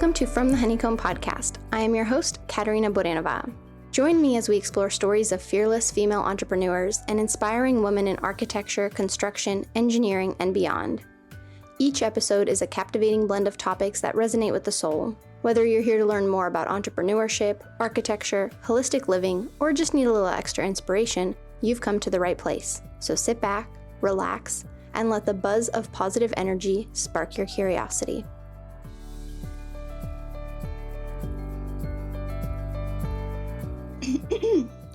Welcome to From the Honeycomb podcast. I am your host, Katerina. Join me as we explore stories of fearless female entrepreneurs and inspiring women in architecture, construction, engineering, and beyond. Each episode is a captivating blend of topics that resonate with the soul. Whether you're here to learn more about entrepreneurship, architecture, holistic living, or just need a little extra inspiration, you've come to the right place. So sit back, relax, and let the buzz of positive energy spark your curiosity.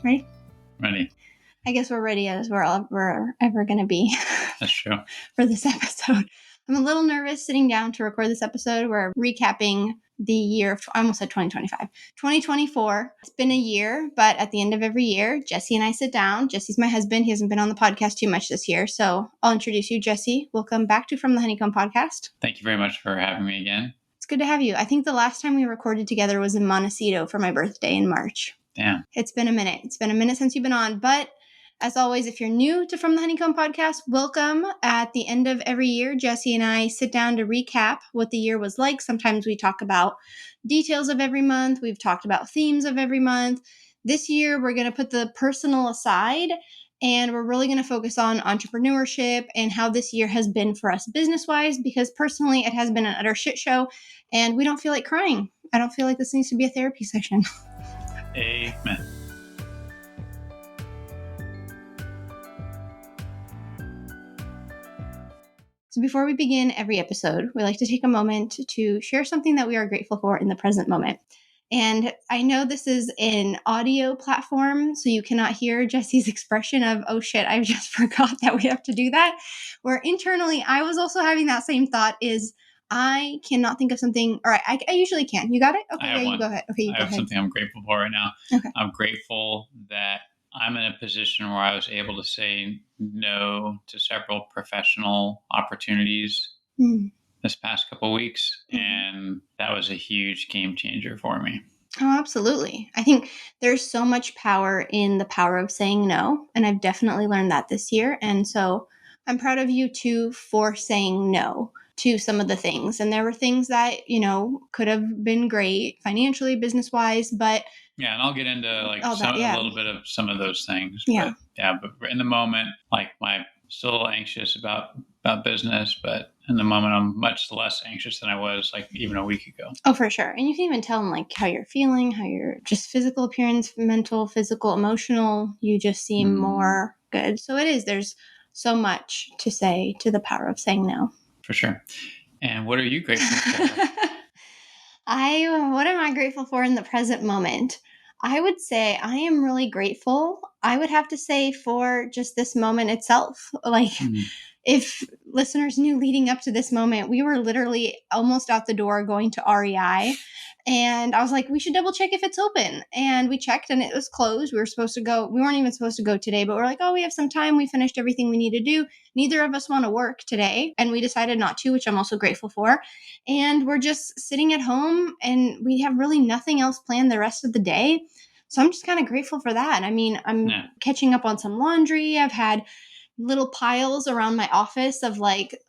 Ready? Ready. I guess we're ready as we're ever going to be. That's true. For this episode. I'm a little nervous sitting down to record this episode. We're recapping the year of, I almost said 2025. 2024. It's been a year, but at the end of every year, Jesse and I sit down. Jesse's my husband. He hasn't been on the podcast too much this year. So I'll introduce you, Jesse. Welcome back to From the Honeycomb podcast. Thank you very much for having me again. It's good to have you. I think the last time we recorded together was in Montecito for my birthday in March. Damn. It's been a minute. It's been a minute since you've been on, but as always, if you're new to From the Honeycomb podcast, welcome. At the end of every year, Jesse and I sit down to recap what the year was like. Sometimes we talk about details of every month. We've talked about themes of every month. This year, we're going to put the personal aside, and we're really going to focus on entrepreneurship and how this year has been for us business-wise, because personally, it has been an utter shit show, and we don't feel like crying. I don't feel like this needs to be a therapy session. Amen. So before we begin every episode, we like to take a moment to share something that we are grateful for in the present moment. And I know this is an audio platform, so you cannot hear Jesse's expression of, oh shit, I just forgot that we have to do that. Where internally, I was also having that same thought is, I cannot think of something, or I usually can. You got it? Okay, yeah, you go ahead. Okay, you go ahead. I have something I'm grateful for right now. Okay. I'm grateful that I'm in a position where I was able to say no to several professional opportunities this past couple of weeks, and that was a huge game changer for me. Oh, absolutely. I think there's so much power in the power of saying no, and I've definitely learned that this year, and so I'm proud of you too for saying no to some of the things. And there were things that, could have been great financially, business-wise, but yeah, and I'll get into a little bit of some of those things. Yeah. But in the moment, still a little anxious about business, but in the moment, I'm much less anxious than I was even a week ago. Oh, for sure. And you can even tell them how you're feeling, how your just physical appearance, mental, physical, emotional, you just seem more good. So there's so much to say to the power of saying no. For sure. And what are you grateful for? What am I grateful for in the present moment? I would say I am really grateful. I would have to say for just this moment itself. If listeners knew leading up to this moment, we were literally almost out the door going to REI. And I was like, we should double check if it's open. And we checked and it was closed. We weren't even supposed to go today, but we're like, oh, we have some time. We finished everything we need to do. Neither of us want to work today. And we decided not to, which I'm also grateful for. And we're just sitting at home and we have really nothing else planned the rest of the day. So I'm just kind of grateful for that. I mean, I'm catching up on some laundry. I've had little piles around my office of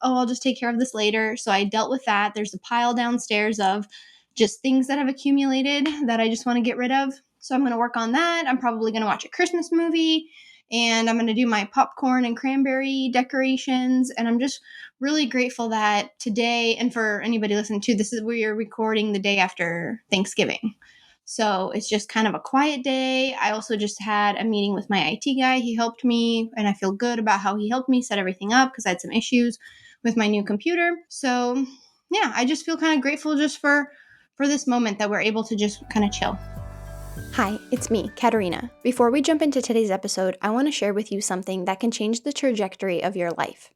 I'll just take care of this later. So I dealt with that. There's a pile downstairs of just things that have accumulated that I just want to get rid of. So I'm going to work on that. I'm probably going to watch a Christmas movie and I'm going to do my popcorn and cranberry decorations. And I'm just really grateful that today, and for anybody listening to this, is where you're recording the day after Thanksgiving. So it's just kind of a quiet day. I also just had a meeting with my IT guy. He helped me and I feel good about how he helped me set everything up because I had some issues with my new computer. So yeah, I just feel kind of grateful just for this moment that we're able to just kind of chill. Hi, it's me, Katerina. Before we jump into today's episode, I want to share with you something that can change the trajectory of your life.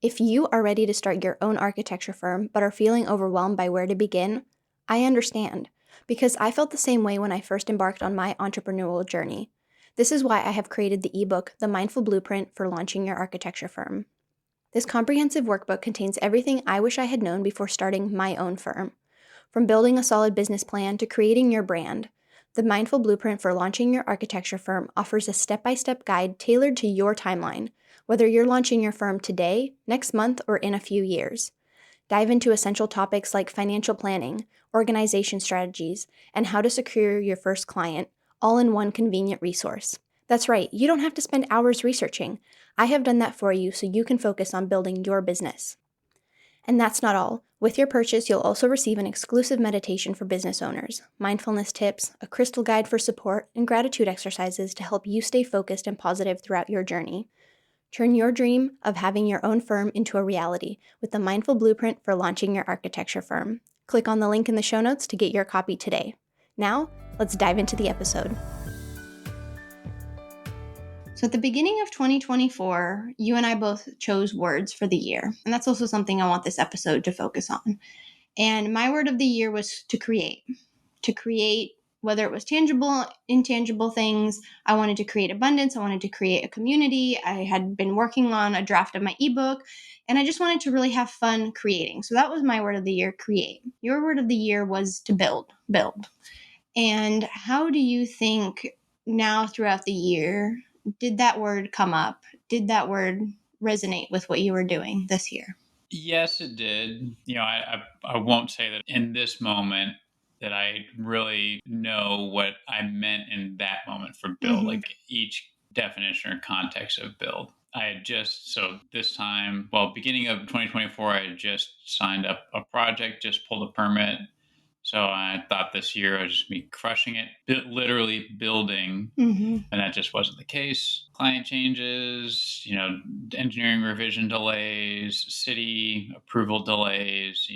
If you are ready to start your own architecture firm but are feeling overwhelmed by where to begin, I understand. Because I felt the same way when I first embarked on my entrepreneurial journey. This is why I have created the ebook, The Mindful Blueprint for Launching Your Architecture Firm. This comprehensive workbook contains everything I wish I had known before starting my own firm. From building a solid business plan to creating your brand, The Mindful Blueprint for Launching Your Architecture Firm offers a step-by-step guide tailored to your timeline, whether you're launching your firm today, next month, or in a few years. Dive into essential topics like financial planning, organization strategies, and how to secure your first client, all in one convenient resource. That's right, you don't have to spend hours researching. I have done that for you so you can focus on building your business. And that's not all. With your purchase, you'll also receive an exclusive meditation for business owners, mindfulness tips, a crystal guide for support, and gratitude exercises to help you stay focused and positive throughout your journey. Turn your dream of having your own firm into a reality with the Mindful Blueprint for launching your architecture firm. Click on the link in the show notes to get your copy today. Now, let's dive into the episode. So at the beginning of 2024, you and I both chose words for the year. And that's also something I want this episode to focus on. And my word of the year was to create. To create, whether it was tangible, intangible things. I wanted to create abundance. I wanted to create a community. I had been working on a draft of my ebook, and I just wanted to really have fun creating. So that was my word of the year, create. Your word of the year was to build. And how do you think now throughout the year, did that word come up? Did that word resonate with what you were doing this year? Yes, it did. I won't say that in this moment that I really know what I meant in that moment for build, Mm-hmm. like each definition or context of build. I had this time, beginning of 2024, I had just signed up a project, just pulled a permit. So I thought this year I would just be crushing it, literally building, Mm-hmm. and that just wasn't the case. Client changes, engineering revision delays, city approval delays,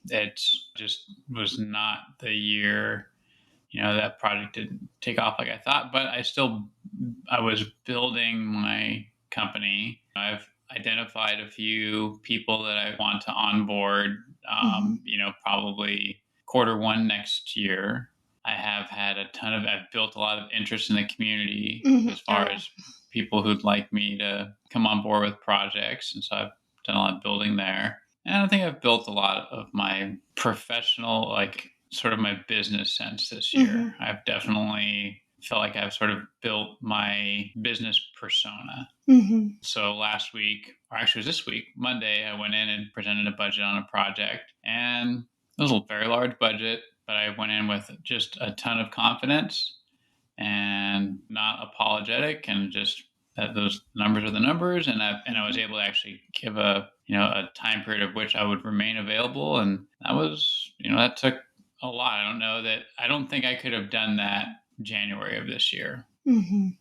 it just was not the year, that project didn't take off like I thought, but I was building my company. I've identified a few people that I want to onboard, probably Q1 next year. I've built a lot of interest in the community as far as people who'd like me to come on board with projects. And so I've done a lot of building there. And I think I've built a lot of my professional, sort of my business sense this year. Mm-hmm. I've definitely felt like I've sort of built my business persona. Mm-hmm. So last week, or actually it was this week, Monday, I went in and presented a budget on a project, and it was a very large budget, but I went in with just a ton of confidence and not apologetic, and just that those numbers are the numbers. And I was able to actually give a time period of which I would remain available. And that took a lot. I don't think I could have done that January of this year,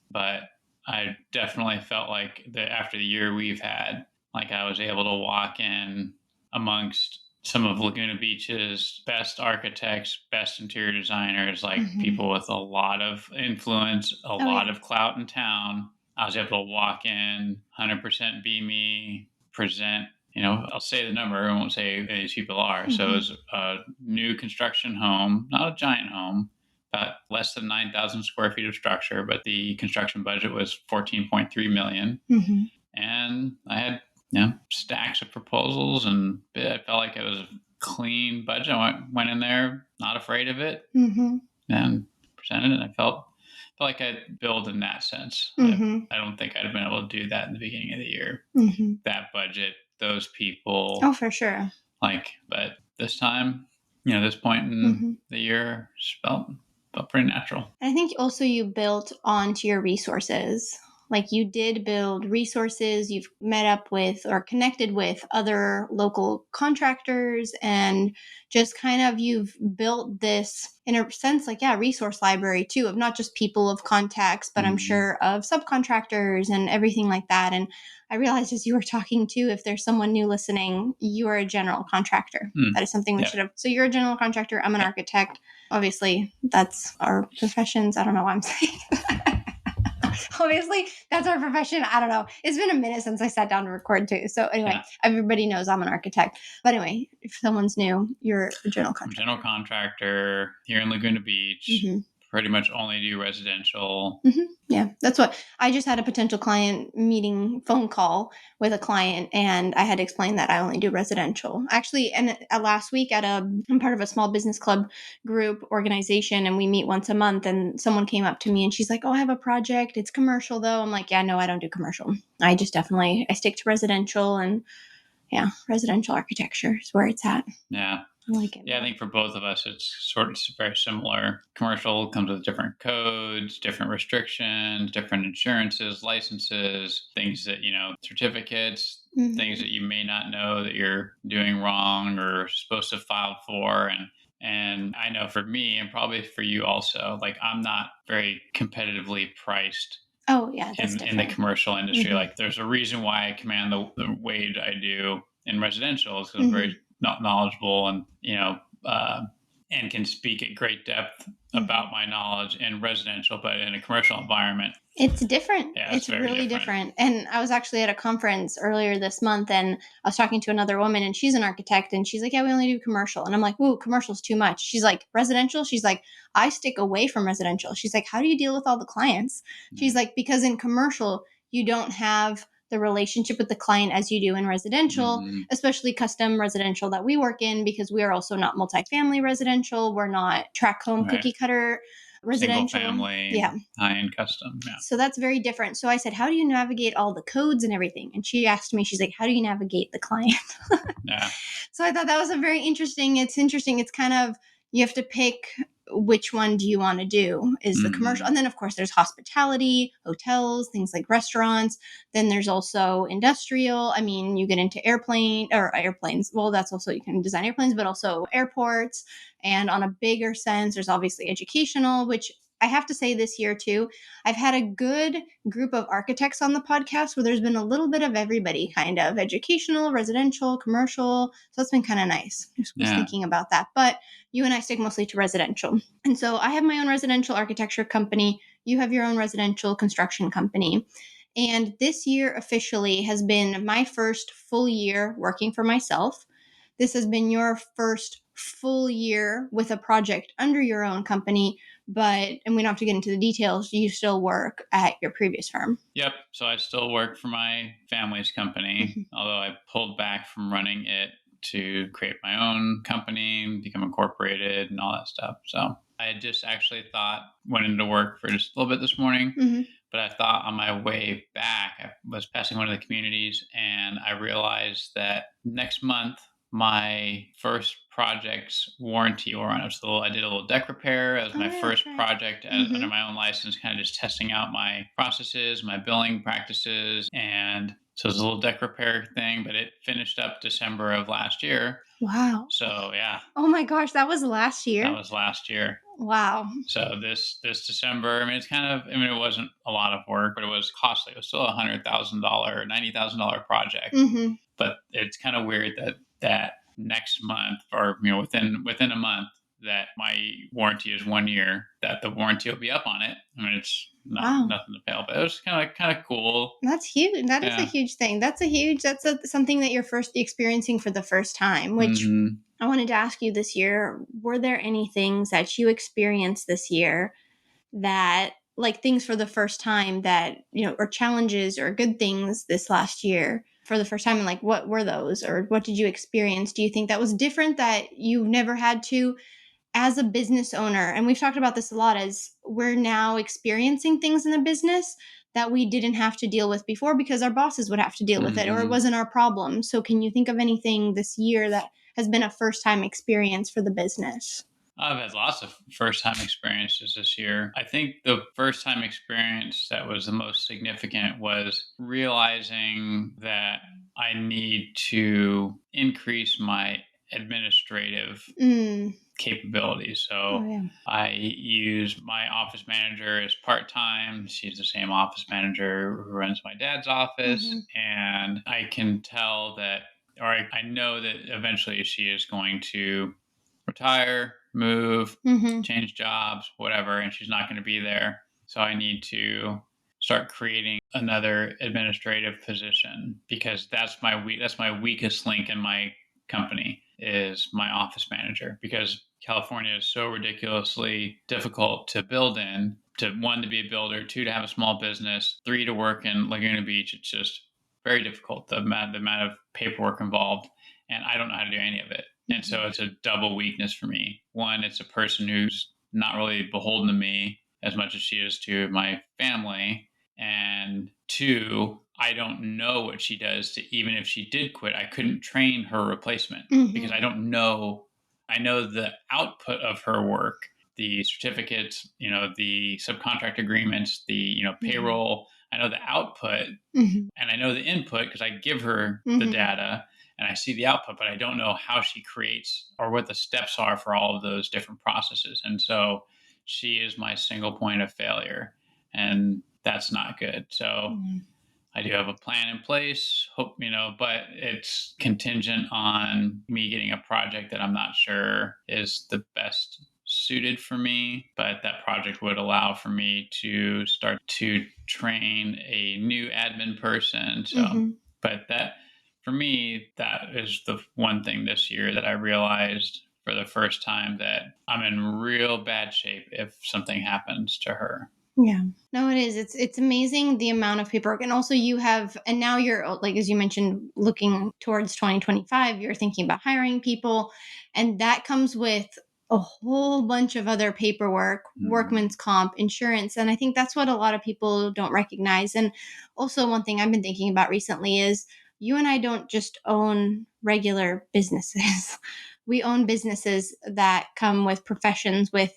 but I definitely felt like that after the year we've had, like I was able to walk in amongst some of Laguna Beach's best architects, best interior designers, people with a lot of influence, a lot of clout in town. I was able to walk in, 100% be me, present. I'll say the number. I won't say who these people are. So it was a new construction home, not a giant home, about less than 9,000 square feet of structure, but the construction budget was $14.3 million. And I had stacks of proposals, and I felt like it was a clean budget. I went in there not afraid of it, and presented it. I felt like I'd build in that sense. I don't think I'd have been able to do that in the beginning of the year. That budget, those people. Oh, for sure. But this time, this point in the year, just felt pretty natural. I think also you built onto your resources. Like you did build resources, you've met up with or connected with other local contractors, and just kind of you've built this, in a sense, resource library too, of not just people of contacts, but I'm sure of subcontractors and everything like that. And I realized as you were talking too, if there's someone new listening, you are a general contractor. That is something we should have. So you're a general contractor. I'm an architect. Obviously, that's our professions. I don't know why I'm saying that. Obviously, that's our profession. I don't know. It's been a minute since I sat down to record too. So anyway, everybody knows I'm an architect. But anyway, if someone's new, you're a general contractor. I'm a general contractor here in Laguna Beach. Pretty much only do residential. Yeah, that's what I just had a potential client meeting phone call with a client, and I had to explain that I only do residential. Actually, and last week I'm part of a small business club group organization, and we meet once a month, and someone came up to me and she's like, "Oh, I have a project. It's commercial though." I'm like, "Yeah, no, I don't do commercial. I stick to residential, and residential architecture is where it's at." Yeah. I like it. Yeah, I think for both of us, it's very similar. Commercial comes with different codes, different restrictions, different insurances, licenses, things that, certificates, things that you may not know that you're doing wrong or supposed to have filed for. And I know for me, and probably for you also, like I'm not very competitively priced Oh, yeah, that's in the different. commercial industry. Like there's a reason why I command the wage I do in residential, is because I'm very knowledgeable and, and can speak at great depth about my knowledge in residential, but in a commercial environment, it's different. Yeah, It's really different. And I was actually at a conference earlier this month, and I was talking to another woman, and she's an architect, and she's like, yeah, we only do commercial. And I'm like, ooh, commercial's too much. She's like, residential? She's like, I stick away from residential. She's like, how do you deal with all the clients? She's like, because in commercial, you don't have the relationship with the client as you do in residential, especially custom residential that we work in, because we are also not multifamily residential. We're not tract home cookie cutter residential. Single family, high-end custom. Yeah. So that's very different. So I said, how do you navigate all the codes and everything? And she asked me, she's like, how do you navigate the client? Yeah. So I thought that was it's interesting. It's kind of, you have to pick which one do you want to do, is the commercial. And then of course there's hospitality, hotels, things like restaurants. Then there's also industrial. I mean, you get into airplanes. Well, that's also, you can design airplanes, but also airports. And on a bigger sense, there's obviously educational, which I have to say this year too, I've had a good group of architects on the podcast where there's been a little bit of everybody, kind of educational, residential, commercial. So it's been kind of nice. I was thinking about that. But you and I stick mostly to residential. And so I have my own residential architecture company. You have your own residential construction company. And this year officially has been my first full year working for myself. This has been your first full year with a project under your own company, and we don't have to get into the details, you still work at your previous firm. Yep. So I still work for my family's company, although I pulled back from running it to create my own company, become incorporated and all that stuff. So I had just actually went into work for just a little bit this morning, but I thought on my way back, I was passing one of the communities and I realized that next month, my first project's warranty will run up. So I did a little deck repair as my first project under my own license, kind of just testing out my processes, my billing practices. And so it was a little deck repair thing, but it finished up December of last year. Wow. So yeah. Oh my gosh, that was last year? That was last year. Wow. So this December, it wasn't a lot of work, but it was costly. It was still $100,000, $90,000 project. But it's kind of weird that next month, or within a month, that my warranty is 1 year, that the warranty will be up on it. I mean, it's nothing to fail, but it was kind of cool. That's huge. That is a huge thing. That's something that you're experiencing for the first time, which I wanted to ask you this year. Were there any things that you experienced this year that, like, things for the first time that, or challenges or good things this last year for the first time? And like, what were those, or what did you experience? Do you think that was different, that you never had to as a business owner? And we've talked about this a lot, as we're now experiencing things in the business that we didn't have to deal with before because our bosses would have to deal with it, or it wasn't our problem. So can you think of anything this year that has been a first time experience for the business? I've had lots of first-time experiences this year. I think the first-time experience that was the most significant was realizing that I need to increase my administrative capabilities. So I use my office manager as part-time. She's the same office manager who runs my dad's office. And I can tell that, or I know that eventually she is going to retire, move, change jobs, whatever, and she's not going to be there. So I need to start creating another administrative position, because that's my weakest link in my company, is my office manager, because California is so ridiculously difficult to build in. To one, to be a builder, two, to have a small business, three, to work in Laguna Beach. It's just very difficult, the amount of paperwork involved, and I don't know how to do any of it. And so it's a double weakness for me. One, it's a person who's not really beholden to me as much as she is to my family. And two, I don't know what she does even if she did quit, I couldn't train her replacement because I don't know I know the output of her work, the certificates, the subcontract agreements, the, payroll. I know the output and I know the input because I give her the data and I see the output, but I don't know how she creates or what the steps are for all of those different processes. And so she is my single point of failure, and that's not good. So I do have a plan in place, but it's contingent on me getting a project that I'm not sure is the best suited for me, but that project would allow for me to start to train a new admin person. So, but that for me, that is the one thing this year that I realized for the first time, that I'm in real bad shape if something happens to her. Yeah. No, it is. It's amazing the amount of paperwork. And also you have, and now you're like, as you mentioned, looking towards 2025, you're thinking about hiring people. And that comes with a whole bunch of other paperwork, workman's comp, insurance. And I think that's what a lot of people don't recognize. And also one thing I've been thinking about recently is you and I don't just own regular businesses. We own businesses that come with professions with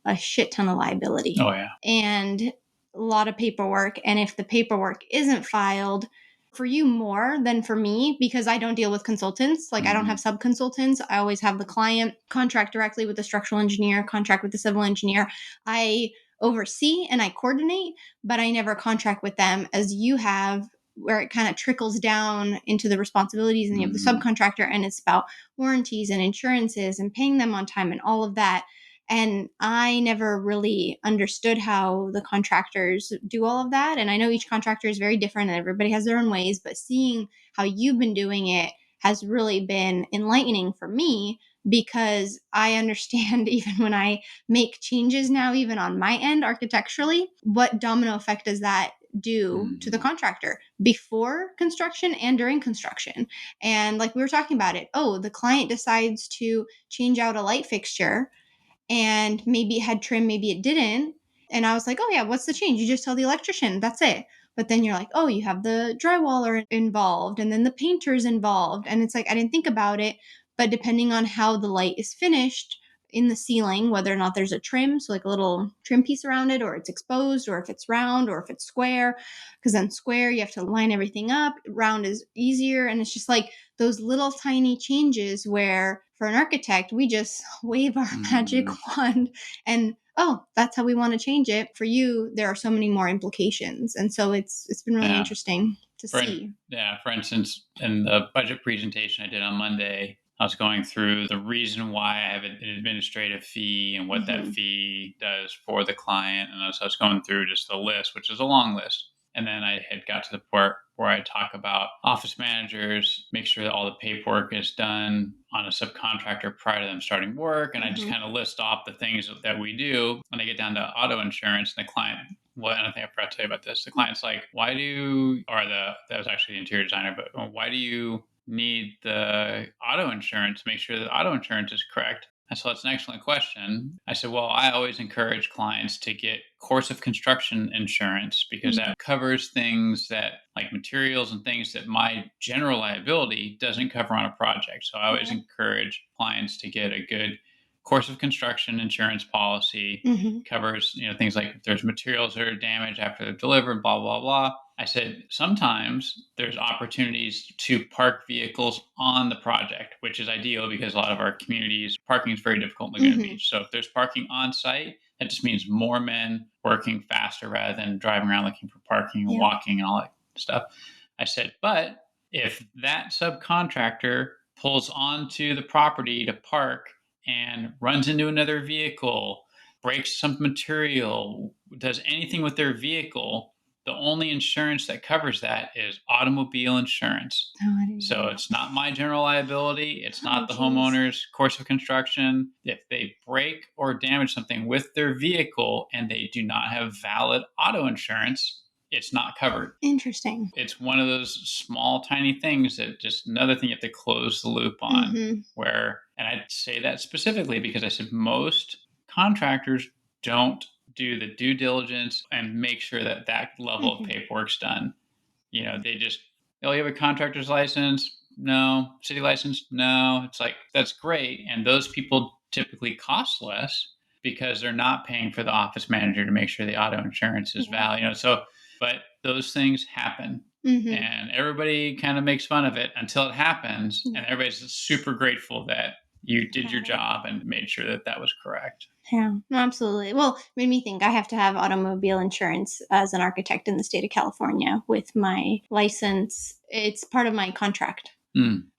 a shit ton of liability. Oh, yeah. And a lot of paperwork. And if the paperwork isn't filed, for you more than for me, because I don't deal with consultants. Like I don't have sub-consultants. I always have the client contract directly with the structural engineer, contract with the civil engineer. I oversee and I coordinate, but I never contract with them as you have, where it kind of trickles down into the responsibilities and you have the subcontractor, and it's about warranties and insurances and paying them on time and all of that. And I never really understood how the contractors do all of that. And I know each contractor is very different and everybody has their own ways, but seeing how you've been doing it has really been enlightening for me, because I understand even when I make changes now, even on my end architecturally, what domino effect does that do to the contractor before construction and during construction. And like we were talking about it, the client decides to change out a light fixture and maybe it had trim, maybe it didn't. And I was like, oh yeah, what's the change? You just tell the electrician, that's it. But then you're like, oh, you have the drywaller involved and then the painter's involved. And it's like, I didn't think about it. But depending on how the light is finished in the ceiling, whether or not there's a trim, so like a little trim piece around it, or it's exposed, or if it's round, or if it's square, because then square, you have to line everything up. Round is easier. And it's just like those little tiny changes where for an architect, we just wave our magic wand and that's how we want to change it. For you, there are so many more implications. And so it's been really interesting to see. For instance, in the budget presentation I did on Monday, I was going through the reason why I have an administrative fee and what that fee does for the client. And so I was going through just the list, which is a long list. And then I had got to the part where I talk about office managers, make sure that all the paperwork is done on a subcontractor prior to them starting work. And I just kind of list off the things that we do. When I get down to auto insurance, and the client, and I think I forgot to tell you about this. The client's like, that was actually the interior designer, but why do you need the auto insurance to make sure that auto insurance is correct? And so that's an excellent question. I said, well, I always encourage clients to get course of construction insurance because that covers things that like materials and things that my general liability doesn't cover on a project. So I always encourage clients to get a good course of construction insurance policy. Covers, things like if there's materials that are damaged after they're delivered, blah, blah, blah. I said, sometimes there's opportunities to park vehicles on the project, which is ideal because a lot of our communities, parking is very difficult in Laguna Beach. So if there's parking on site, that just means more men working faster rather than driving around looking for parking and walking and all that stuff. I said, but if that subcontractor pulls onto the property to park and runs into another vehicle, breaks some material, does anything with their vehicle, the only insurance that covers that is automobile insurance. So it's not my general liability. It's not the homeowner's course of construction. If they break or damage something with their vehicle and they do not have valid auto insurance, it's not covered. Interesting. It's one of those small, tiny things that just another thing you have to close the loop on and I say that specifically because I said most contractors don't do the due diligence and make sure that level of paperwork's done. They just, you have a contractor's license, No. City license? No. It's like, that's great. And those people typically cost less because they're not paying for the office manager to make sure the auto insurance is valid. So, but those things happen. And everybody kind of makes fun of it until it happens. And everybody's super grateful that you did your job and made sure that that was correct. Yeah, no, absolutely. Well, it made me think I have to have automobile insurance as an architect in the state of California with my license. It's part of my contract.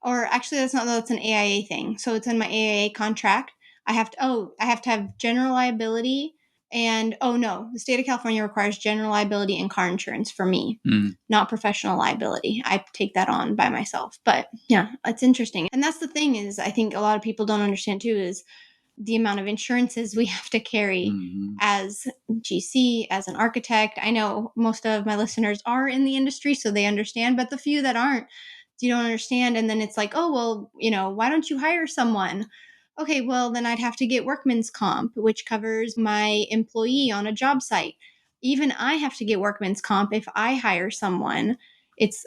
Or actually, that's an AIA thing. So it's in my AIA contract. I have to have general liability. And the state of California requires general liability and car insurance for me, not professional liability. I take that on by myself. But yeah, it's interesting. And that's the thing is, I think a lot of people don't understand too, is the amount of insurances we have to carry as GC, as an architect. I know most of my listeners are in the industry, so they understand, but the few that aren't, you don't understand. And then it's like, oh, well, why don't you hire someone? Okay, well, then I'd have to get workman's comp, which covers my employee on a job site. Even I have to get workman's comp if I hire someone.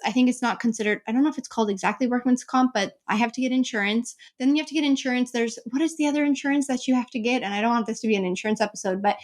I think it's not considered, I don't know if it's called exactly workman's comp, but I have to get insurance. Then you have to get insurance. What is the other insurance that you have to get? And I don't want this to be an insurance episode, but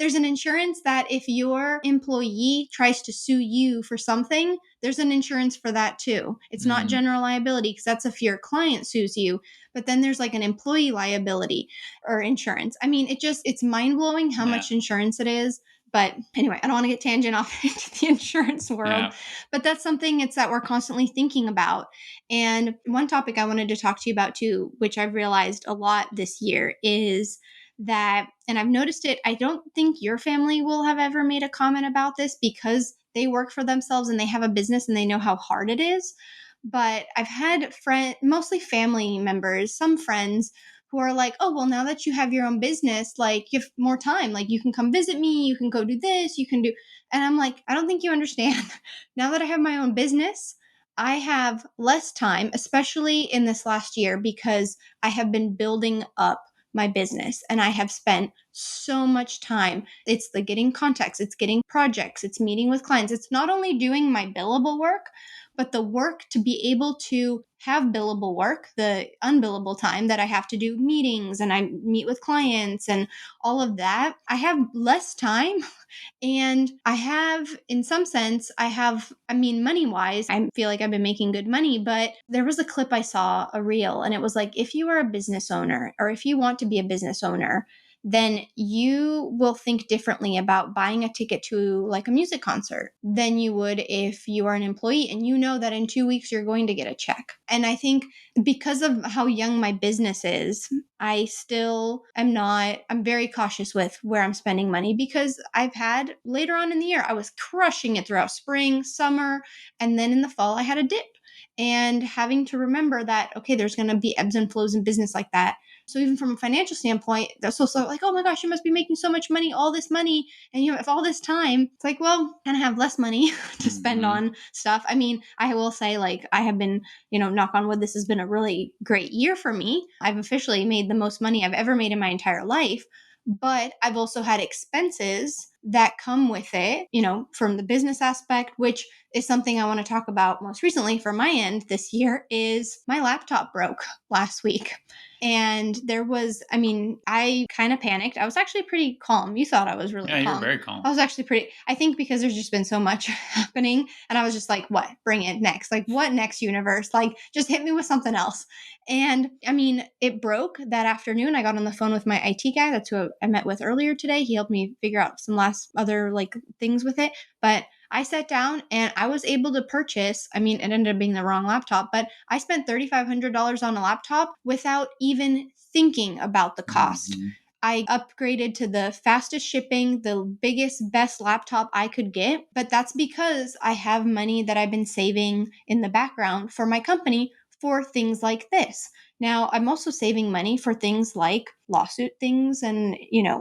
there's an insurance that if your employee tries to sue you for something, there's an insurance for that too. It's not general liability because that's if your client sues you, but then there's like an employee liability or insurance. I mean, it's mind blowing how much insurance it is. But anyway, I don't want to get tangent off into the insurance world, but that's something that we're constantly thinking about. And one topic I wanted to talk to you about too, which I've realized a lot this year, is that, and I've noticed it, I don't think your family will have ever made a comment about this because they work for themselves and they have a business and they know how hard it is. But I've had mostly family members, some friends who are like, oh, well, now that you have your own business, like you have more time, like you can come visit me, you can go do this, you can do. And I'm like, I don't think you understand. Now that I have my own business, I have less time, especially in this last year, because I have been building up my business and I have spent so much time. It's the getting contacts, it's getting projects, it's meeting with clients. It's not only doing my billable work, but the work to be able to have billable work, the unbillable time that I have to do meetings and I meet with clients and all of that. I have less time. And I have, in some sense, money wise, I feel like I've been making good money, but there was a clip I saw, a reel, and it was like, if you are a business owner or if you want to be a business owner, then you will think differently about buying a ticket to like a music concert than you would if you are an employee and you know that in 2 weeks you're going to get a check. And I think because of how young my business is, I still I'm very cautious with where I'm spending money because I've had later on in the year, I was crushing it throughout spring, summer, and then in the fall, I had a dip. And having to remember that, okay, there's going to be ebbs and flows in business like that. So even from a financial standpoint, that's also like, oh my gosh, you must be making so much money, all this money, and you have all this time. It's like, well, kind of have less money to spend on stuff. I mean, I will say, like, I have been, knock on wood, this has been a really great year for me. I've officially made the most money I've ever made in my entire life. But I've also had expenses that come with it, from the business aspect, which is something I want to talk about most recently for my end this year, is my laptop broke last week. And I kind of panicked. I was actually pretty calm. You thought I was really calm. Yeah, you're very calm. I was actually I think because there's just been so much happening. And I was just like, what? Bring it next. Like, what next, universe? Like, just hit me with something else. And it broke that afternoon. I got on the phone with my IT guy. That's who I met with earlier today. He helped me figure out some last other things with it. But I sat down and I was able to purchase, it ended up being the wrong laptop, but I spent $3,500 on a laptop without even thinking about the cost. I upgraded to the fastest shipping, the biggest, best laptop I could get. But that's because I have money that I've been saving in the background for my company for things like this. Now, I'm also saving money for things like lawsuit things and,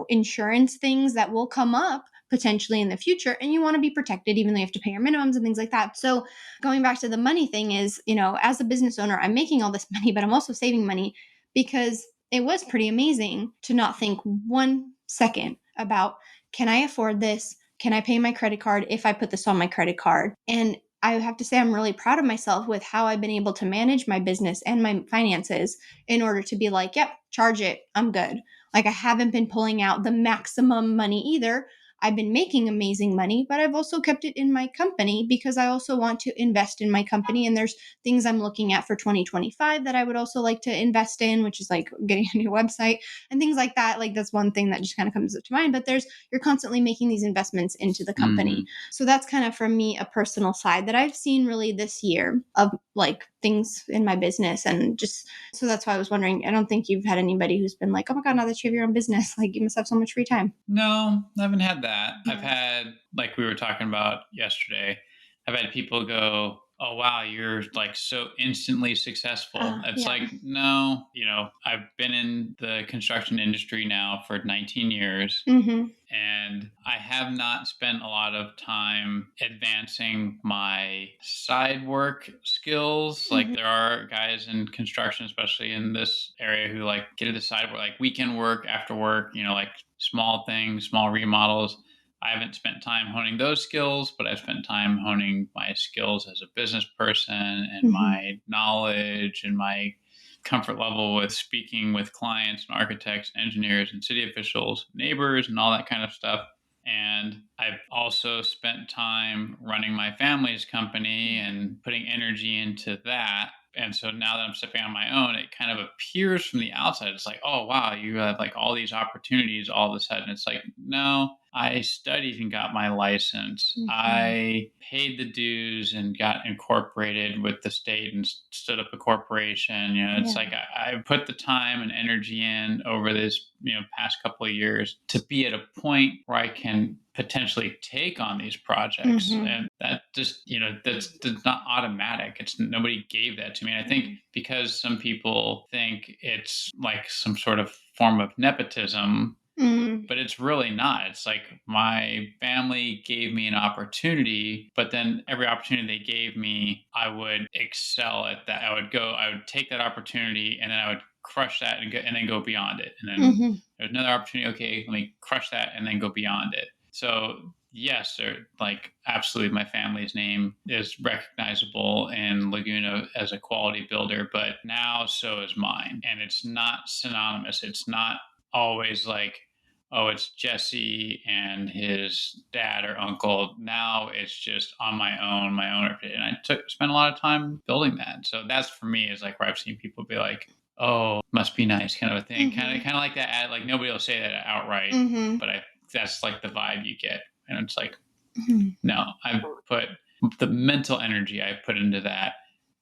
insurance things that will come up potentially in the future. And you want to be protected, even though you have to pay your minimums and things like that. So going back to the money thing is, as a business owner, I'm making all this money, but I'm also saving money because it was pretty amazing to not think 1 second about, can I afford this? Can I pay my credit card if I put this on my credit card? And I have to say I'm really proud of myself with how I've been able to manage my business and my finances in order to be like, yep, charge it. I'm good. Like I haven't been pulling out the maximum money either. I've been making amazing money, but I've also kept it in my company because I also want to invest in my company. And there's things I'm looking at for 2025 that I would also like to invest in, which is like getting a new website and things like that. Like that's one thing that just kind of comes to mind. But you're constantly making these investments into the company. So that's kind of for me a personal side that I've seen really this year of like things in my business. And just so that's why I was wondering, I don't think you've had anybody who's been like, oh my God, now that you have your own business, like you must have so much free time. No, I haven't had that. Yeah. I've had, like we were talking about yesterday, I've had people go, oh, wow, you're like so instantly successful. It's Yeah. like, no, I've been in the construction industry now for 19 years. And I have not spent a lot of time advancing my side work skills. Like there are guys in construction, especially in this area, who like get into side work, like weekend work after work, like small things, small remodels. I haven't spent time honing those skills, but I've spent time honing my skills as a business person and my knowledge and my comfort level with speaking with clients and architects, engineers, and city officials, neighbors, and all that kind of stuff. And I've also spent time running my family's company and putting energy into that. And so now that I'm stepping on my own, it kind of appears from the outside. It's like, oh, wow, you have like all these opportunities all of a sudden. It's like, no, I studied and got my license. I paid the dues and got incorporated with the state and stood up a corporation. It's like I put the time and energy in over this, past couple of years to be at a point where I can potentially take on these projects. And that just, that's not automatic. It's nobody gave that to me. And I think because some people think it's like some sort of form of nepotism, but it's really not. It's like my family gave me an opportunity, but then every opportunity they gave me, I would excel at that. I would take that opportunity and then I would crush that and then go beyond it. And then there's another opportunity. Okay, let me crush that and then go beyond it. So yes, like absolutely my family's name is recognizable in Laguna as a quality builder, but now so is mine. And it's not synonymous. It's not always like, oh, it's Jesse and his dad or uncle. Now it's just on my own. And I spent a lot of time building that. So that's for me is like where I've seen people be like, oh, must be nice kind of a thing. Kind of like that. Like nobody will say that outright, but that's like the vibe you get. And it's like, no, I've put the mental energy I've put into that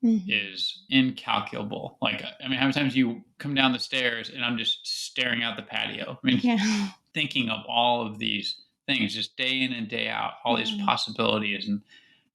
is incalculable. Like, I mean, how many times you come down the stairs and I'm just staring out the patio? I mean, thinking of all of these things just day in and day out, all these possibilities and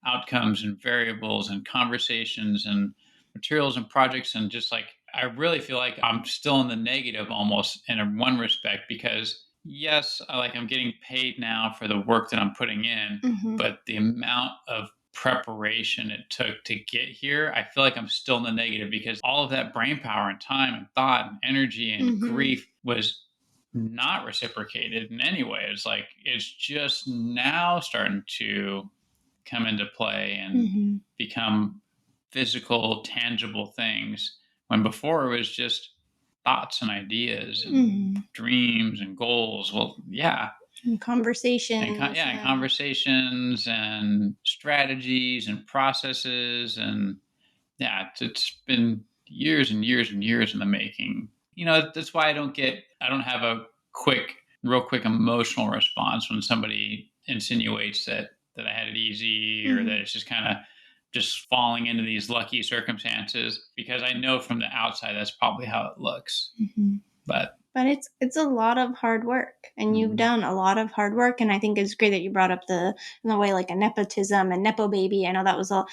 outcomes and variables and conversations and materials and projects. And just like, I really feel like I'm still in the negative almost in one respect because yes, I'm getting paid now for the work that I'm putting in, but the amount of preparation it took to get here, I feel like I'm still in the negative because all of that brain power and time and thought and energy and grief was not reciprocated in any way. It's like it's just now starting to come into play and become physical, tangible things when before it was just thoughts and ideas and dreams and goals. Well, yeah. And conversations. And conversations and strategies and processes. And yeah, it's been years and years and years in the making. That's why I don't have a real quick emotional response when somebody insinuates that I had it easy or that it's just kind of just falling into these lucky circumstances, because I know from the outside that's probably how it looks. But it's a lot of hard work, and you've done a lot of hard work. And I think it's great that you brought up in the way like a nepotism and nepo baby. I know that was all.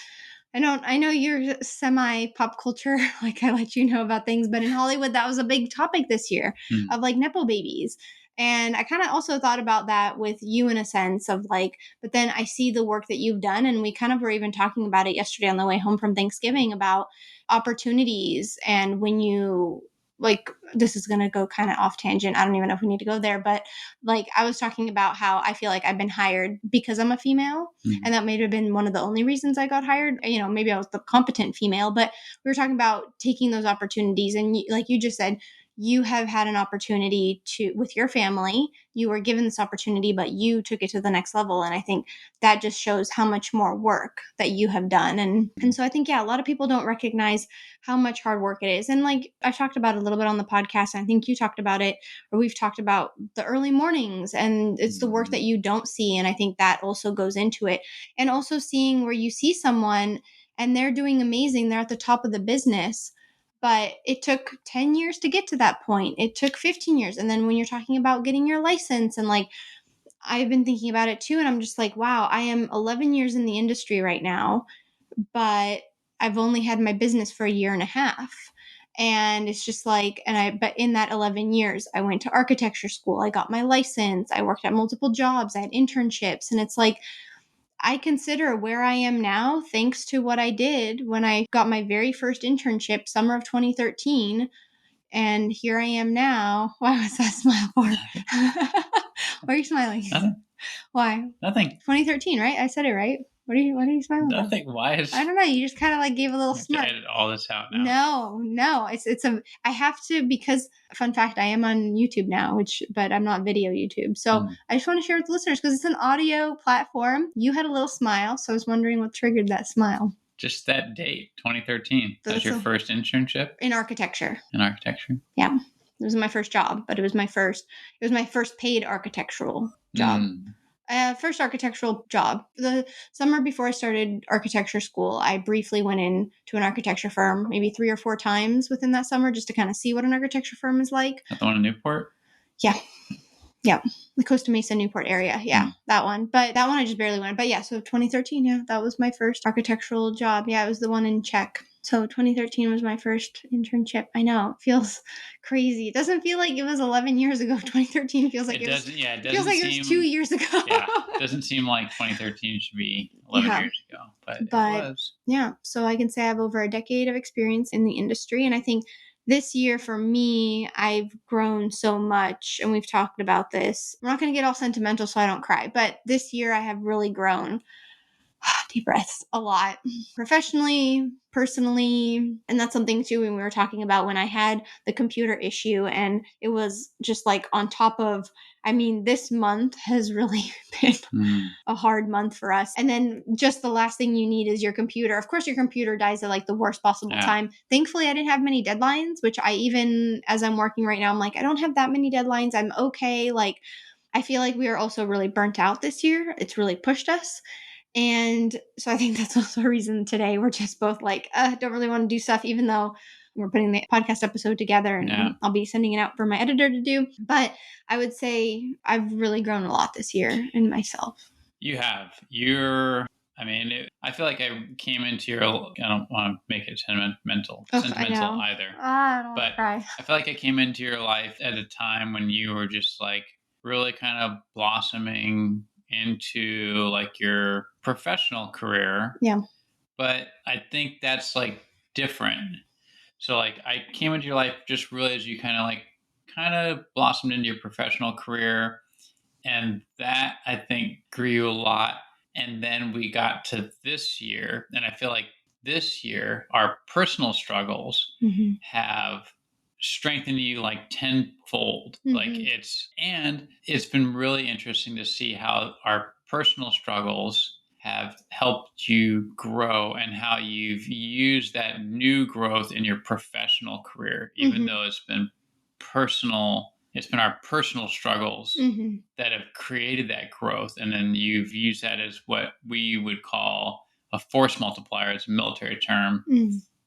I know you're semi pop culture, like I let you know about things, but in Hollywood that was a big topic this year of like nepo babies. And I kind of also thought about that with you in a sense of like, but then I see the work that you've done. And we kind of were even talking about it yesterday on the way home from Thanksgiving about opportunities. And when you like, this is going to go kind of off tangent. I don't even know if we need to go there, but like, I was talking about how I feel like I've been hired because I'm a female. Mm-hmm. And that may have been one of the only reasons I got hired. You know, maybe I was the competent female, but we were talking about taking those opportunities. And like you just said, you have had an opportunity to, with your family, you were given this opportunity, but you took it to the next level. And I think that just shows how much more work that you have done. And so I think, yeah, a lot of people don't recognize how much hard work it is. And like I talked about it a little bit on the podcast, and I think you talked about it, or we've talked about the early mornings, and it's the work that you don't see. And I think that also goes into it. And also seeing where you see someone and they're doing amazing, they're at the top of the business, but it took 10 years to get to that point. It took 15 years. And then when you're talking about getting your license, and like, I've been thinking about it too. And I'm just like, wow, I am 11 years in the industry right now, but I've only had my business for a year and a half. And it's just like, but in that 11 years, I went to architecture school. I got my license. I worked at multiple jobs. I had internships. And it's like, I consider where I am now thanks to what I did when I got my very first internship, summer of 2013. And here I am now. Why was that smile for? Why are you smiling? Nothing. Why? Nothing. 2013, right? I said it right. What are you smiling Nothing. for? Why is... I don't know. You just kind of like gave a little smirk. smirk. Edit all this out now. No. I have to, because fun fact, I am on YouTube now, but I'm not video YouTube. So I just want to share with the listeners because it's an audio platform. You had a little smile, so I was wondering what triggered that smile. Just that date, 2013. That was your first internship? In architecture. In architecture? Yeah. It was my first job, but it was my first paid architectural job. First architectural job. The summer before I started architecture school, I briefly went in to an architecture firm, maybe 3 or 4 times within that summer, just to kind of see what an architecture firm is like. That the one in Newport? Yeah. The Costa Mesa, Newport area. Yeah, that one. But that one I just barely went. But yeah, so 2013, yeah, that was my first architectural job. Yeah, it was the one in Czech. So 2013 was my first internship. I know, it feels crazy. It doesn't feel like it was 11 years ago. 2013 feels like it was 2 years ago. Yeah, it doesn't seem like 2013 should be 11 years ago, but it was. Yeah, so I can say I have over a decade of experience in the industry, and I think this year for me, I've grown so much, and we've talked about this. I'm not going to get all sentimental so I don't cry, but this year I have really grown. Deep breaths, a lot, professionally, personally. And that's something too, when we were talking about when I had the computer issue, and it was just like on top of, this month has really been a hard month for us. And then just the last thing you need is your computer. Of course, your computer dies at like the worst possible time. Thankfully, I didn't have many deadlines, which as I'm working right now, I'm like, I don't have that many deadlines. I'm okay. Like, I feel like we are also really burnt out this year. It's really pushed us. And so I think that's also a reason today we're just both like, don't really want to do stuff, even though we're putting the podcast episode together, and I'll be sending it out for my editor to do. But I would say I've really grown a lot this year in myself. You have. I feel like I came into I don't want to make it sentimental either. I don't but cry. I feel like I came into your life at a time when you were just like really kind of blossoming into like your professional career. Yeah. But I think that's like different. So like I came into your life just really as you kind of blossomed into your professional career, and that I think grew a lot. And then we got to this year, and I feel like this year our personal struggles have strengthened you like tenfold. Like it's been really interesting to see how our personal struggles have helped you grow, and how you've used that new growth in your professional career, even though it's been our personal struggles that have created that growth. And then you've used that as what we would call a force multiplier. It's a military term.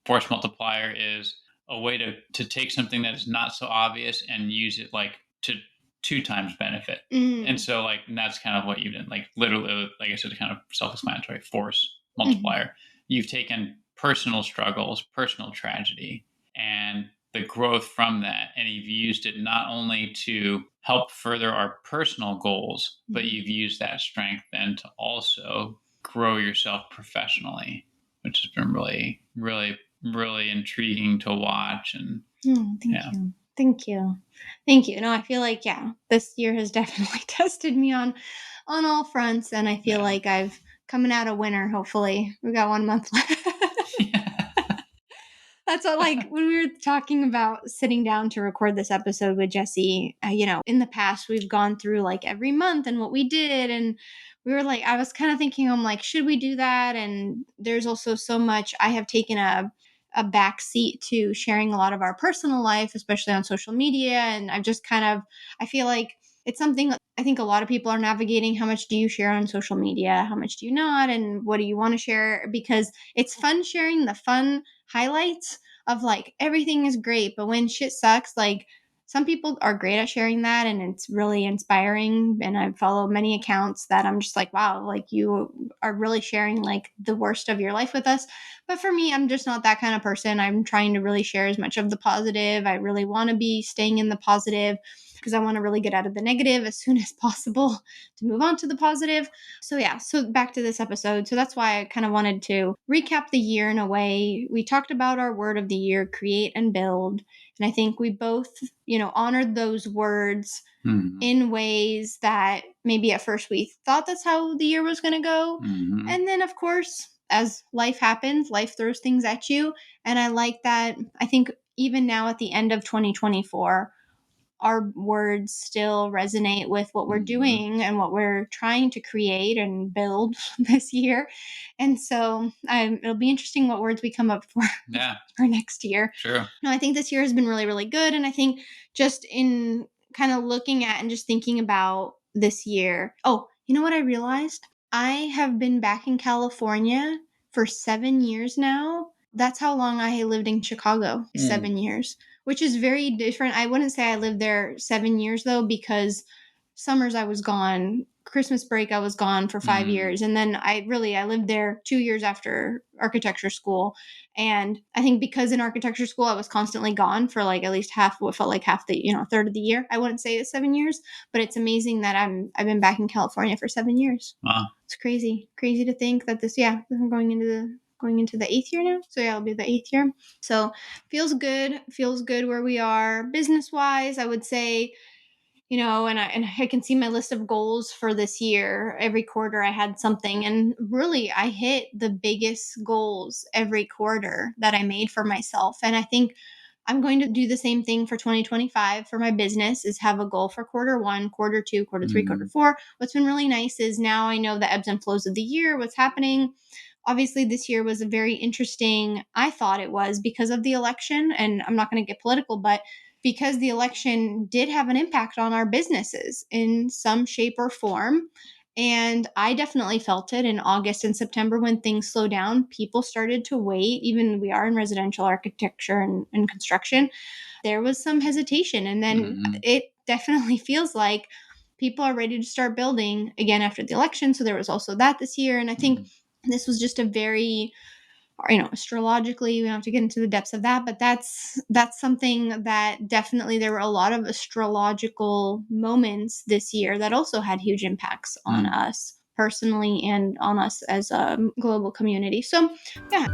Force multiplier is a way to take something that is not so obvious and use it like to 2 times benefit. And so like, and that's kind of what you've done, like literally, like I said, kind of self-explanatory, force multiplier. You've taken personal struggles, personal tragedy, and the growth from that, and you've used it not only to help further our personal goals, but you've used that strength then to also grow yourself professionally, which has been really, really, really intriguing to watch. And Oh, you. Thank you. Thank you. No, I feel like, this year has definitely tested me on all fronts. And I feel like I've coming out a winner, hopefully. We got 1 month left. That's what, like, when we were talking about sitting down to record this episode with Jesse, in the past, we've gone through like every month and what we did. And we were like, I was kind of thinking, I'm like, should we do that? And there's also so much I have taken a back seat to sharing a lot of our personal life, especially on social media. And I've just I feel like it's something I think a lot of people are navigating. How much do you share on social media? How much do you not? And what do you want to share? Because it's fun sharing the fun highlights of like everything is great, but when shit sucks, like some people are great at sharing that and it's really inspiring. And I follow many accounts that I'm just like, wow, like you are really sharing like the worst of your life with us. But for me, I'm just not that kind of person. I'm trying to really share as much of the positive. I really want to be staying in the positive because I want to really get out of the negative as soon as possible to move on to the positive. So back to this episode. So that's why I kind of wanted to recap the year in a way. We talked about our word of the year, create and build. And I think we both, honored those words in ways that maybe at first we thought that's how the year was going to go. And then, of course, as life happens, life throws things at you. And I like that. I think even now at the end of 2024, our words still resonate with what we're doing and what we're trying to create and build this year. And so it'll be interesting what words we come up for next year. Sure. No, I think this year has been really, really good. And I think just in kind of looking at and just thinking about this year. Oh, you know what I realized? I have been back in California for 7 years now. That's how long I lived in Chicago, 7 years, which is very different. I wouldn't say I lived there 7 years, though, because summers I was gone. Christmas break, I was gone for 5 years. And then I lived there 2 years after architecture school. And I think because in architecture school, I was constantly gone for like at least what felt like half the, third of the year. I wouldn't say it's 7 years, but it's amazing that I've been back in California for 7 years. Wow. It's crazy to think that we're going into the 8th year now. So it'll be the 8th year. So feels good where we are business wise. I would say, and I can see my list of goals for this year. Every quarter I had something, and really I hit the biggest goals every quarter that I made for myself. And I think I'm going to do the same thing for 2025 for my business, is have a goal for quarter 1, quarter 2, quarter 3, quarter 4. What's been really nice is now I know the ebbs and flows of the year, what's happening. Obviously, this year was a very interesting, I thought it was, because of the election. And I'm not going to get political, but because the election did have an impact on our businesses in some shape or form. And I definitely felt it in August and September when things slowed down. People started to wait. Even we are in residential architecture and construction. There was some hesitation. And then it definitely feels like people are ready to start building again after the election. So there was also that this year. And I think this was just a very, astrologically, we don't have to get into the depths of that, but that's something that definitely there were a lot of astrological moments this year that also had huge impacts on us personally and on us as a global community. So, yeah.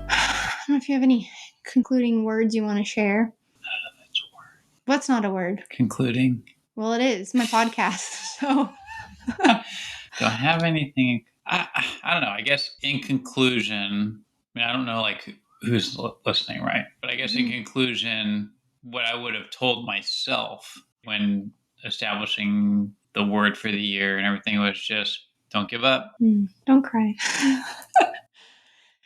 I don't know if you have any concluding words you want to share. What's not a word? Concluding. Well, it is my podcast. So do I have anything? I don't know. I guess in conclusion, I don't know like who's listening, right? But I guess in conclusion, what I would have told myself when establishing the word for the year and everything was just don't give up. Don't cry.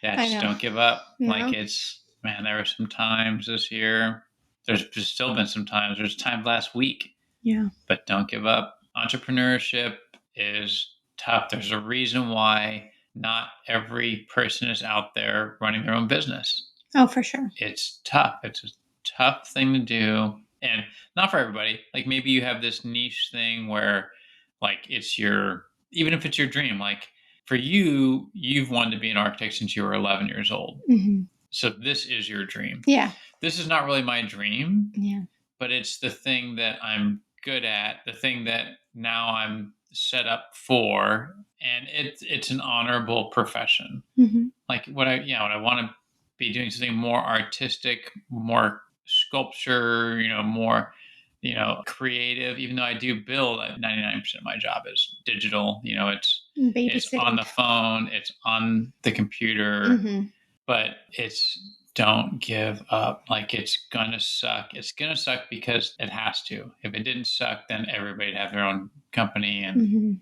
Just don't give up. Like there were some times this year. There's still been some times. There's time last week. Yeah. But don't give up. Entrepreneurship is tough. There's a reason why not every person is out there running their own business. Oh, for sure. It's tough. It's a tough thing to do. And not for everybody. Like maybe you have this niche thing where like even if it's your dream, like for you, you've wanted to be an architect since you were 11 years old. So this is your dream. Yeah. This is not really my dream. Yeah. But it's the thing that I'm good at, the thing that now I'm set up for, and it's an honorable profession. Like what I want to be doing something more artistic, more sculpture, more, creative, even though I do build. 99% of my job is digital. It's on the phone, it's on the computer, but it's don't give up. Like, it's gonna suck. It's gonna suck because it has to. If it didn't suck, then everybody'd have their own company. And,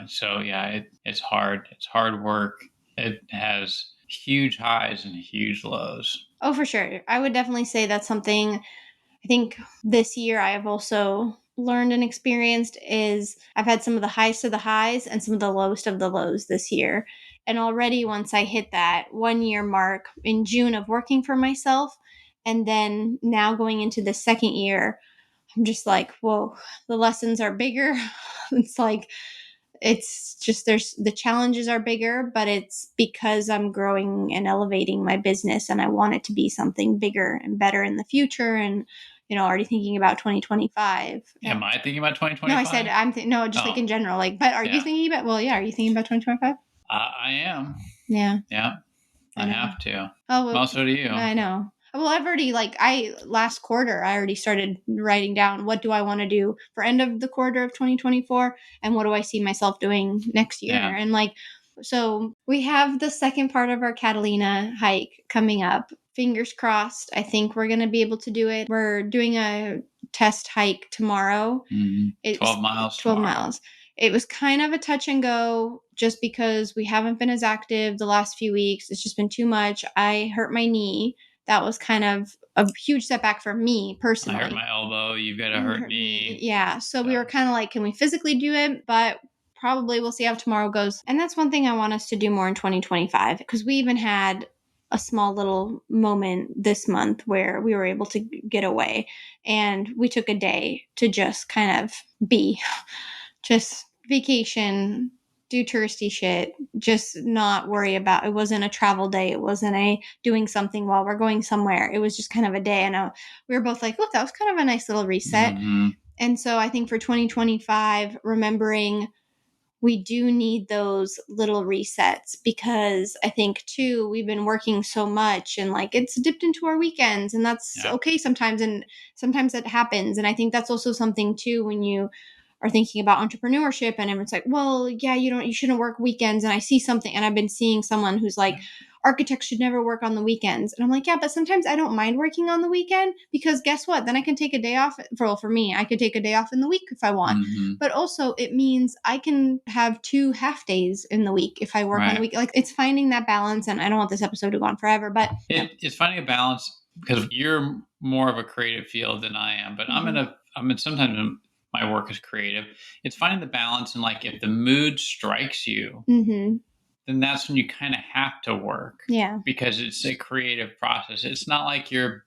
so yeah, it's hard. It's hard work. It has huge highs and huge lows. Oh, for sure. I would definitely say that's something I think this year I have also learned and experienced is I've had some of the highest of the highs and some of the lowest of the lows this year. And already once I hit that 1 year mark in June of working for myself, and then now going into the second year, I'm just like, whoa, the lessons are bigger. It's like, it's just the challenges are bigger, but it's because I'm growing and elevating my business and I want it to be something bigger and better in the future. And, already thinking about 2025. Am I thinking about 2025? No, I said like in general. Like, but are you thinking about? Well, yeah. Are you thinking about 2025? I am. Yeah. Yeah. I have to. Oh, well, so do you. I know. Well, I've already last quarter, I already started writing down what do I want to do for end of the quarter of 2024 and what do I see myself doing next year. Yeah. And so we have the second part of our Katerina hike coming up. Fingers crossed. I think we're going to be able to do it. We're doing a test hike tomorrow. 12 miles. 12 miles. It was kind of a touch and go just because we haven't been as active the last few weeks. It's just been too much. I hurt my knee. That was kind of a huge setback for me personally. I hurt my elbow. You've got a hurt knee. Yeah. So we were kind of like, can we physically do it? But probably we'll see how tomorrow goes. And that's one thing I want us to do more in 2025 because we even had a small little moment this month where we were able to get away and we took a day to just kind of just vacation, do touristy shit, just not worry about, it wasn't a travel day. It wasn't a doing something while we're going somewhere. It was just kind of a day. And we were both like, look, that was kind of a nice little reset. And so I think for 2025, remembering we do need those little resets because I think too, we've been working so much and it's dipped into our weekends and that's okay sometimes. And sometimes it happens. And I think that's also something too, when you are thinking about entrepreneurship and everyone's like, well, yeah, you shouldn't work weekends. And I see something and I've been seeing someone who's like, architects should never work on the weekends. And I'm like, yeah, but sometimes I don't mind working on the weekend because guess what? Then I can take a day off. For me, I could take a day off in the week if I want. But also it means I can have 2 half days in the week if I work on the week. It's finding that balance. And I don't want this episode to go on forever, but it's finding a balance because you're more of a creative field than I am, but I'm sometimes my work is creative. It's finding the balance and if the mood strikes you, then that's when you kind of have to work. Yeah. Because it's a creative process. It's not like you're,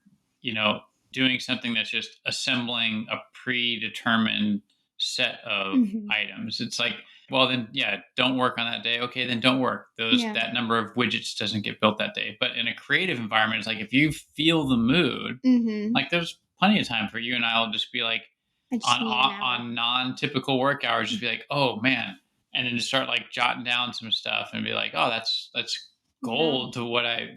doing something that's just assembling a predetermined set of items. It's like, well, then, don't work on that day. Okay, then don't work. That number of widgets doesn't get built that day. But in a creative environment, it's like if you feel the mood, there's plenty of time for you and I'll just be like, on non-typical work hours, just be like, oh man, and then just start jotting down some stuff and be like, oh, that's gold to what I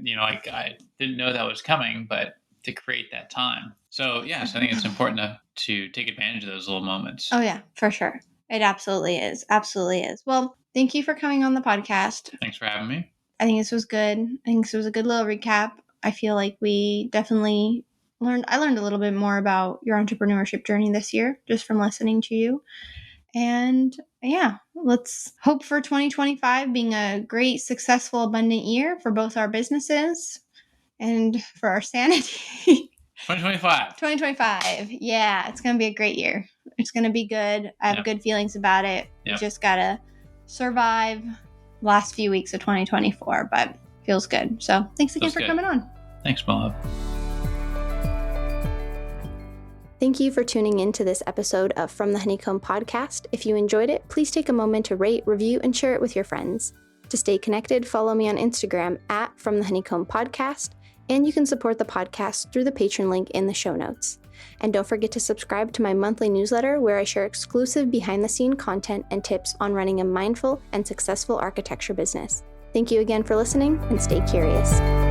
didn't know that was coming, but to create that time. So so I think it's important to take advantage of those little moments. Oh yeah, for sure. It absolutely is. Absolutely is. Well, thank you for coming on the podcast. Thanks for having me. I think this was good. I think this was a good little recap. I feel like we definitely I learned a little bit more about your entrepreneurship journey this year just from listening to you. And let's hope for 2025 being a great, successful, abundant year for both our businesses and for our sanity. 2025. Yeah, it's going to be a great year. It's going to be good. I have good feelings about it. We just got to survive last few weeks of 2024, but feels good. So thanks again for coming on. Thanks, my love. Thank you for tuning in to this episode of From the Honeycomb podcast. If you enjoyed it, please take a moment to rate, review, and share it with your friends. To stay connected, follow me on Instagram @From the Honeycomb podcast And you can support the podcast through the Patreon link in the show notes. And don't forget to subscribe to my monthly newsletter where I share exclusive behind-the-scenes content and tips on running a mindful and successful architecture business. Thank you again for listening, and stay curious.